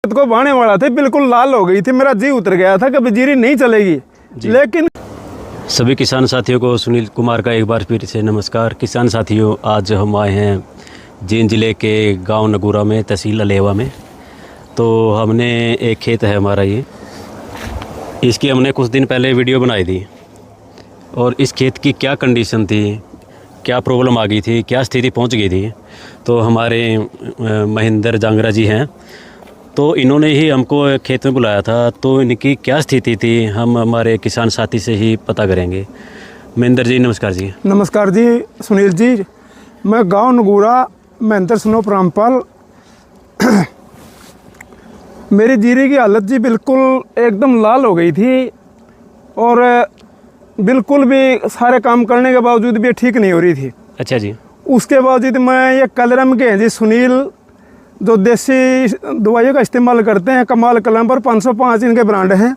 खेत को बाने वाला था, बिल्कुल लाल हो गई थी, मेरा जी उतर गया था कि जीरी नहीं चलेगी। लेकिन सभी किसान साथियों को सुनील कुमार का एक बार फिर से नमस्कार। किसान साथियों, आज हम आए हैं जींद ज़िले के गांव नगूरा में, तहसील अलेवा में। तो हमने एक खेत है हमारा ये, इसकी हमने कुछ दिन पहले वीडियो बनाई थी और इस खेत की क्या कंडीशन थी, क्या प्रॉब्लम आ गई थी, क्या स्थिति पहुंच गई थी। तो हमारे महेंद्र जांगरा जी हैं, तो इन्होंने ही हमको खेत में बुलाया था। तो इनकी क्या स्थिति थी हम हमारे किसान साथी से ही पता करेंगे। महेंद्र जी नमस्कार जी। नमस्कार जी सुनील जी, मैं गांव नगूरा महेंद्र स्नोप रामपाल। मेरी जीरी की हालत जी बिल्कुल एकदम लाल हो गई थी और बिल्कुल भी सारे काम करने के बावजूद भी ठीक नहीं हो रही थी। अच्छा जी। उसके बावजूद मैं ये कलरम के हैं जी सुनील, जो देसी दवाइयों का इस्तेमाल करते हैं, कमाल कलम पर 505 इनके ब्रांड हैं।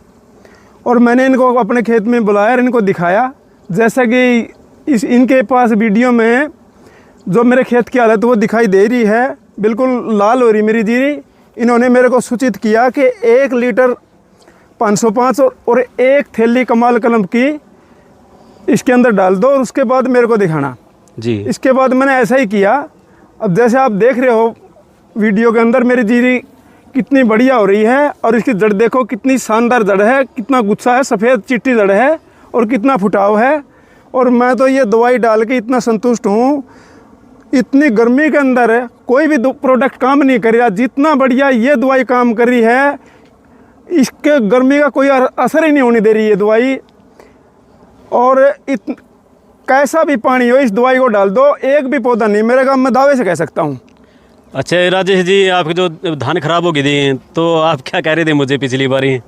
और मैंने इनको अपने खेत में बुलाया और इनको दिखाया, जैसा कि इनके पास वीडियो में जो मेरे खेत की हालत वो दिखाई दे रही है, बिल्कुल लाल हो रही मेरी जीरी। इन्होंने मेरे को सूचित किया कि 1 लीटर 505 और 1 थैली कमाल कलम की इसके अंदर डाल दो और उसके बाद मेरे को दिखाना जी। इसके बाद मैंने ऐसा ही किया। अब जैसे आप देख रहे हो वीडियो के अंदर, मेरी जीरी कितनी बढ़िया हो रही है और इसकी जड़ देखो कितनी शानदार जड़ है, कितना गुच्छा है, सफ़ेद चिट्टी जड़ है और कितना फुटाव है। और मैं तो ये दवाई डाल के इतना संतुष्ट हूँ। इतनी गर्मी के अंदर कोई भी प्रोडक्ट काम नहीं कर रहा, जितना बढ़िया ये दवाई काम कर रही है, इसके गर्मी का कोई असर ही नहीं होने दे रही है दवाई। और कैसा भी पानी हो, इस दवाई को डाल दो, एक भी पौधा नहीं मेरे गाँव में दावे से कह सकता हूँ। अच्छा राजेश जी, आपकी जो धान खराब हो गई थी, तो आप क्या कह रहे थे मुझे पिछली बारी?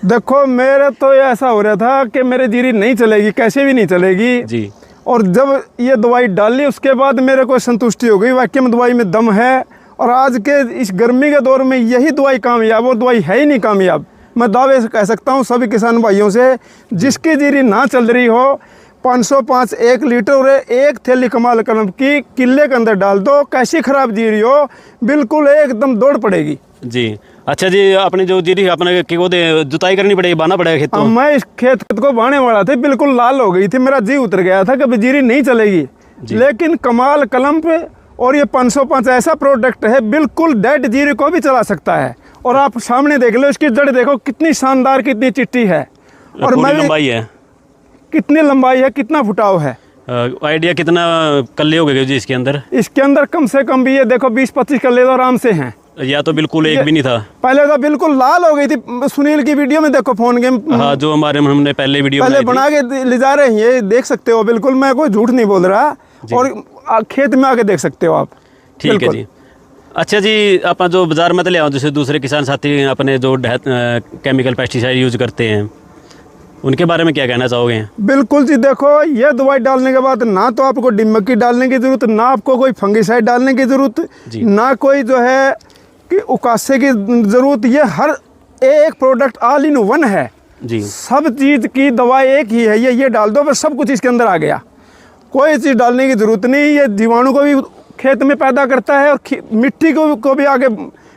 देखो मेरा तो ये ऐसा हो रहा था कि मेरी जीरी नहीं चलेगी, कैसे भी नहीं चलेगी जी। और जब ये दवाई डाली उसके बाद मेरे को संतुष्टि हो गई, वाकई में दवाई में दम है। और आज के इस गर्मी के दौर में यही दवाई कामयाब, और दवाई है ही नहीं कामयाब। मैं दावे से कह सकता हूँ सभी किसान भाइयों से, जिसकी जीरी ना चल रही हो, 505 1 लीटर और 1 थैली कमाल कलम की किले के अंदर डाल दो, कैसी खराब जीरी हो बिल्कुल एकदम दौड़ पड़ेगी जी। अच्छा जी, अपनी जो जीरी अपने जुताई करनी पड़ेगी, बाना पड़ेगा खेत? मैं इस खेत को बाने वाला था, बिल्कुल लाल हो गई थी, मेरा जी उतर गया था कि जीरी नहीं चलेगी। लेकिन कमाल कलम पे और ये 505 ऐसा प्रोडक्ट है, बिल्कुल डेड जीरी को भी चला सकता है। और आप सामने देख लो, इसकी जड़ देखो कितनी शानदार, कितनी चिट्टी है और लंबाई है, कितनी लंबाई है, कितना फुटाव है। आइडिया कितना कल्ले हो गए जी इसके अंदर? इसके अंदर कम से कम भी ये देखो 20-25 कल्ले तो आराम से हैं। या तो बिल्कुल एक भी नहीं था पहले, तो बिल्कुल लाल हो गई थी। सुनील की वीडियो में देखो, फोन के हाँ, जो हमने पहले वीडियो बना के ले जा रहे हैं, ये देख सकते हो। बिल्कुल मैं कोई झूठ नहीं बोल रहा, और खेत में आके देख सकते हो आप। ठीक है जी। अच्छा जी, आप जो बाजार में तो ले आओ, जैसे दूसरे किसान साथी अपने जो केमिकल पेस्टिसाइड यूज करते हैं, उनके बारे में क्या कहना चाहोगे? बिल्कुल जी, देखो ये दवाई डालने के बाद ना तो आपको डिम्मक की डालने की ज़रूरत, ना आपको कोई फंगिसाइड डालने की ज़रूरत, ना कोई जो है कि उकासे की ज़रूरत। ये हर एक प्रोडक्ट ऑल इन वन है जी। सब चीज़ की दवाई एक ही है, ये डाल दो, बस सब कुछ इसके अंदर आ गया। कोई चीज़ डालने की ज़रूरत नहीं। ये जीवाणु को भी खेत में पैदा करता है और मिट्टी को भी आगे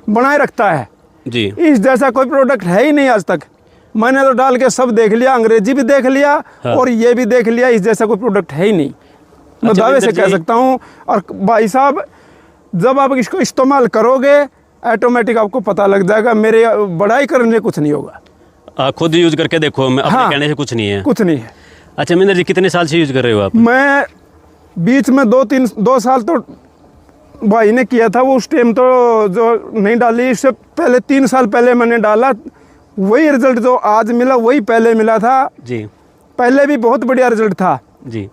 बनाए रखता है जी। इस जैसा कोई प्रोडक्ट है ही नहीं आज तक। मैंने तो डाल के सब देख लिया, अंग्रेजी भी देख लिया और ये भी देख लिया, इस जैसा कोई प्रोडक्ट है ही नहीं। मैं दावे से कह सकता हूँ। और भाई साहब, जब आप इसको इस्तेमाल करोगे ऑटोमेटिक आपको पता लग जाएगा, मेरे बड़ाई करने से कुछ नहीं होगा। खुद यूज करके देखो, अपने कहने से कुछ नहीं है। कुछ नहीं है। अच्छा महेंद्र जी, कितने साल से यूज कर रहे हो आप? मैं बीच में 2 साल तो भाई ने किया था, वो उस टाइम तो जो नहीं डाली, इससे पहले 3 साल पहले मैंने डाला, वही रिजल्ट जो आज मिला वही पहले मिला था जी। पहले भी बहुत बढ़िया रिजल्ट था जी,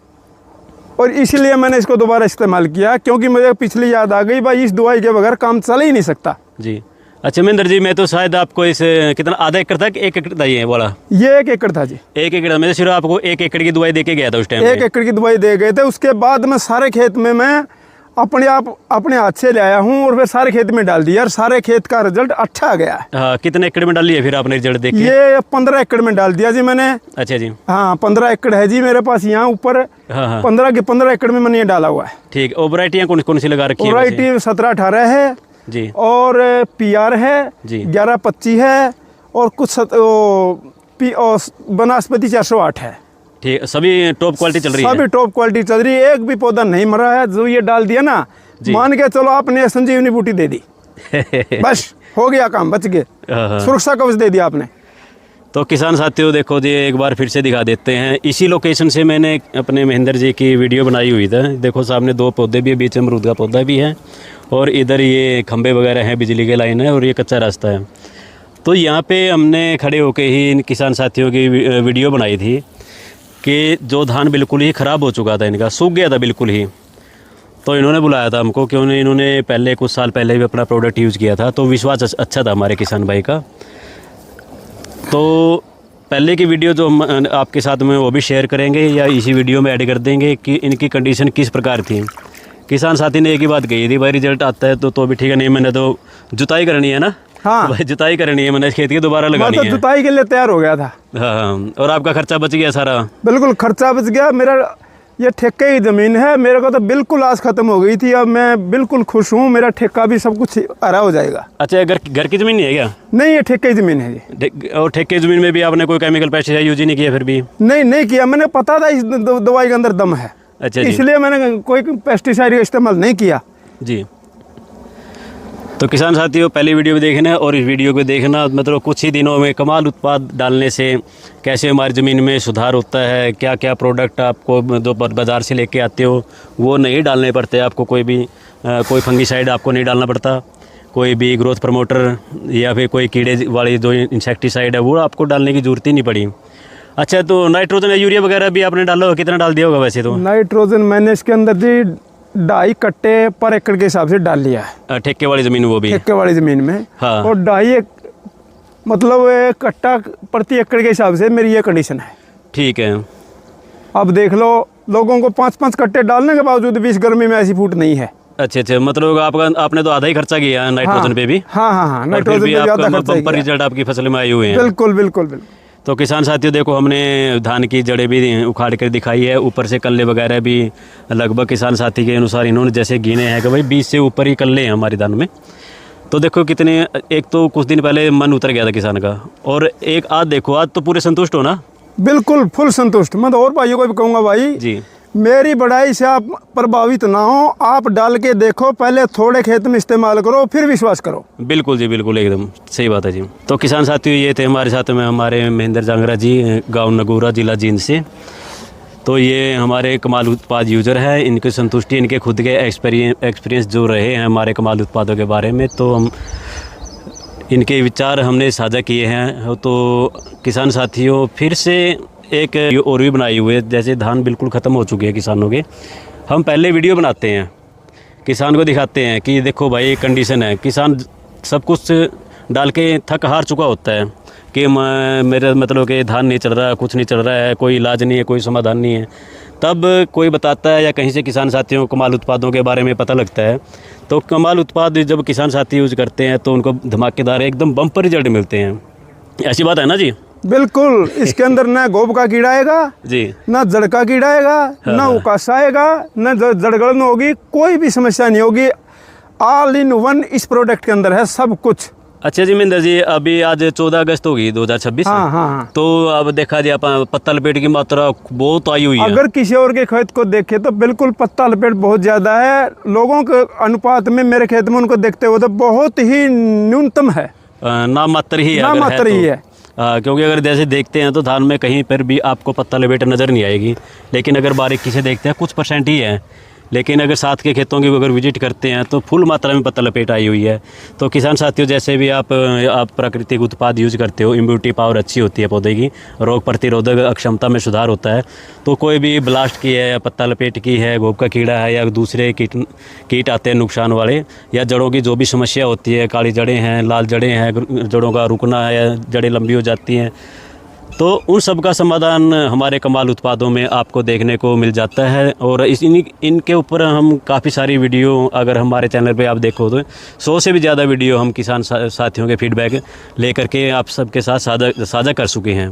और इसीलिए मैंने इसको दोबारा इस्तेमाल किया, क्योंकि मुझे पिछली याद आ गई, भाई इस दवाई के बगैर काम चल ही नहीं सकता जी। अच्छा महेंद्र जी, मैं तो शायद आपको इस कितना आधा एकड़ था कि 1 एकड़ था ये वाला? ये 1 एकड़ था जी। 1 एकड़ था। मैं सिर्फ आपको 1 एकड़ की दवाई दे के गया था उस टाइम। 1 एकड़ की दवाई दे गए थे। उसके बाद मैं सारे खेत में मैं अपने हाथ से ले आया हूँ और फिर सारे खेत में डाल दिया और सारे खेत का रिजल्ट अच्छा आ गया है। हाँ, कितने एकड़ में डाल लिया फिर आपने रिजल्ट देख के? ये 15 एकड़ में डाल दिया जी मैंने। अच्छा जी। हाँ, 15 एकड़ है जी मेरे पास यहाँ ऊपर। हाँ। 15 एकड़ में मैंने ये डाला हुआ है। ठीक। और वैरायटियाँ कौन कौन सी लगा रखी है? वैरायटी 17-18 है जी और PR है जी 1125 है और कुछ और वनस्पति 408 है। ठीक, सभी टॉप क्वालिटी चल रही है। सभी टॉप क्वालिटी चल रही है, एक भी पौधा नहीं मरा है। जो ये डाल दिया ना, मान के चलो आपने संजीवनी बूटी दे दी बस हो गया काम, बच गए, सुरक्षा कवच दे दिया आपने। तो किसान साथियों देखो जी, एक बार फिर से दिखा देते हैं। इसी लोकेशन से मैंने अपने महेंद्र जी की वीडियो बनाई हुई था। देखो सामने 2 पौधे भी है, बीच में अमरूद का पौधा भी है और इधर ये खंबे वगैरह हैं, बिजली के लाइन है और ये कच्चा रास्ता है। तो यहाँ पे हमने खड़े होके ही इन किसान साथियों की वीडियो बनाई थी कि जो धान बिल्कुल ही ख़राब हो चुका था, इनका सूख गया था बिल्कुल ही। तो इन्होंने बुलाया था हमको कि इन्होंने पहले कुछ साल पहले भी अपना प्रोडक्ट यूज़ किया था, तो विश्वास अच्छा था हमारे किसान भाई का। तो पहले की वीडियो जो हम आपके साथ में वो भी शेयर करेंगे या इसी वीडियो में ऐड कर देंगे कि इनकी कंडीशन किस प्रकार थी। किसान साथी ने एक ही बात कही थी, भाई रिजल्ट आता है तो भी ठीक है, नहीं मैंने तो जुताई करनी है ना। हाँ भाई जुताई करनी है, मैंने खेत की दोबारा लगानी है। जुताई के लिए तैयार हो गया था। हाँ, और आपका खर्चा बच गया सारा। बिल्कुल खर्चा बच गया मेरा। ये ठेके की ज़मीन है, मेरे को तो बिल्कुल आस खत्म हो गई थी। अब मैं बिल्कुल खुश हूँ, मेरा ठेका भी सब कुछ हरा हो जाएगा। अच्छा, घर की ज़मीन नहीं है क्या? नहीं, ये ठेके की ज़मीन है जी। और ठेके की ज़मीन में भी आपने कोई केमिकल पेस्टिसाइड यूज ही नहीं किया फिर भी? नहीं किया, मैंने पता था इस दवाई के अंदर दम है। अच्छा, इसलिए मैंने कोई पेस्टिसाइड का इस्तेमाल नहीं किया जी। तो किसान साथियों, पहली वीडियो भी देखना और इस वीडियो को देखना, मतलब कुछ ही दिनों में कमाल उत्पाद डालने से कैसे हमारी ज़मीन में सुधार होता है, क्या क्या प्रोडक्ट आपको जो बाज़ार से लेके आते हो वो नहीं डालने पड़ते आपको। कोई फंगीसाइड आपको नहीं डालना पड़ता, कोई भी ग्रोथ प्रमोटर या फिर कोई कीड़े वाली जो इंसेक्टिसाइड है वो आपको डालने की ज़रूरत ही नहीं पड़ी। अच्छा, तो नाइट्रोजन या यूरिया वगैरह भी आपने डाला होगा, कितना डाल दिया होगा वैसे? तो नाइट्रोजन मैंने इसके अंदर जी 2.5 कट्टे पर एकड़ के हिसाब से डाल लिया है। ठेके वाली ज़मीन, वो भी ठेके वाली ज़मीन में। हाँ। और 2.5 मतलब कट्टा प्रति एकड़ के हिसाब से मेरी ये कंडीशन है। ठीक है। अब देख लो, लोगों को 5-5 कट्टे डालने के बावजूद भी इस गर्मी में ऐसी फूट नहीं है। अच्छा, मतलब आपने तो आधा ही खर्चा किया है नाइट्रोजन पे भी। हाँ, नाइट्रोजन पे भी आधा खर्चा किया। रिजल्ट आपकी फसल में आए हुए हैं। बिल्कुल। तो किसान साथियों देखो, हमने धान की जड़ें भी उखाड़ कर दिखाई है, ऊपर से कल्ले वगैरह भी लगभग किसान साथी के अनुसार इन्होंने जैसे गिने हैं कि भाई 20 से ऊपर ही कल्ले हैं हमारे धान में। तो देखो कितने, एक तो कुछ दिन पहले मन उतर गया था किसान का, और एक आज देखो, आज तो पूरे संतुष्ट हो ना? बिल्कुल फुल संतुष्ट। मैं तो और भाइयों को भी कहूँगा, भाई जी मेरी बढ़ाई से आप प्रभावित ना हो, आप डाल के देखो, पहले थोड़े खेत में इस्तेमाल करो फिर विश्वास करो। बिल्कुल जी, बिल्कुल एकदम सही बात है जी। तो किसान साथियों, ये थे हमारे साथ में हमारे महेंद्र जांगरा जी, गांव नगूरा, जिला जींद से। तो ये हमारे कमाल उत्पाद यूज़र है, इनकी संतुष्टि, इनके खुद के एक्सपीरियंस जो रहे हैं हमारे कमाल उत्पादों के बारे में, तो हम इनके विचार हमने साझा किए हैं। तो किसान साथियों, फिर से एक और भी बनाई हुई है। जैसे धान बिल्कुल ख़त्म हो चुके हैं किसानों के, हम पहले वीडियो बनाते हैं, किसान को दिखाते हैं कि देखो भाई कंडीशन है। किसान सब कुछ डाल के थक हार चुका होता है कि मेरा मतलब कि धान नहीं चल रहा, कुछ नहीं चल रहा है, कोई इलाज नहीं है, कोई समाधान नहीं है। तब कोई बताता है या कहीं से किसान साथियों को कमाल उत्पादों के बारे में पता लगता है। तो कमाल उत्पाद जब किसान साथी यूज़ करते हैं तो उनको धमाकेदार एकदम बम्पर रिजल्ट मिलते हैं। ऐसी बात है ना जी? बिल्कुल। इसके अंदर ना गोब का कीड़ा आएगा जी, ना जड़ का कीड़ा आएगा, ना उकासा आएगा, ना जड़गलन होगी, कोई भी समस्या नहीं होगी। ऑल इन वन इस प्रोडक्ट के अंदर है सब कुछ। अच्छा जी महेंद्र जी, अभी आज 14 अगस्त होगी 2026। हाँ। तो अब देखा जाए पत्ता लपेट की मात्रा बहुत आई हुई है। अगर किसी और के खेत को देखे तो बिल्कुल पत्ता लपेट बहुत ज़्यादा है। लोगों के अनुपात में मेरे खेत में उनको देखते हुए तो बहुत ही न्यूनतम है, नाम मात्र ही है। क्योंकि अगर जैसे देखते हैं तो धान में कहीं पर भी आपको पत्ता लपेट नज़र नहीं आएगी, लेकिन अगर बारीकी से देखते हैं कुछ % ही है। लेकिन अगर साथ के खेतों की अगर विजिट करते हैं तो फुल मात्रा में पत्ता लपेट आई हुई है। तो किसान साथियों, जैसे भी आप प्राकृतिक उत्पाद यूज़ करते हो, इम्यूनिटी पावर अच्छी होती है पौधे की, रोग प्रतिरोधक क्षमता में सुधार होता है। तो कोई भी ब्लास्ट की है या पत्ता लपेट की है, गोब का कीड़ा है या दूसरे कीट आते हैं नुकसान वाले, या जड़ों की जो भी समस्या होती है, काली जड़ें हैं, लाल जड़ें हैं, जड़ों का रुकना है या जड़ें लंबी हो जाती हैं, तो उन सब का समाधान हमारे कमाल उत्पादों में आपको देखने को मिल जाता है। और इनके ऊपर हम काफ़ी सारी वीडियो, अगर हमारे चैनल पे आप देखो तो 100 से भी ज़्यादा वीडियो हम किसान साथियों के फीडबैक लेकर के आप सबके साथ साझा कर चुके हैं।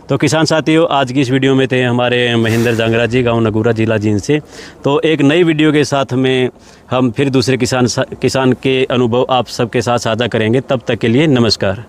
तो किसान साथियों, आज की इस वीडियो में थे हमारे महेंद्र जांगरा जी, गांव नगूरा, जिला जींद से। तो एक नई वीडियो के साथ में हम फिर दूसरे किसान के अनुभव आप सबके साथ साझा करेंगे। तब तक के लिए नमस्कार।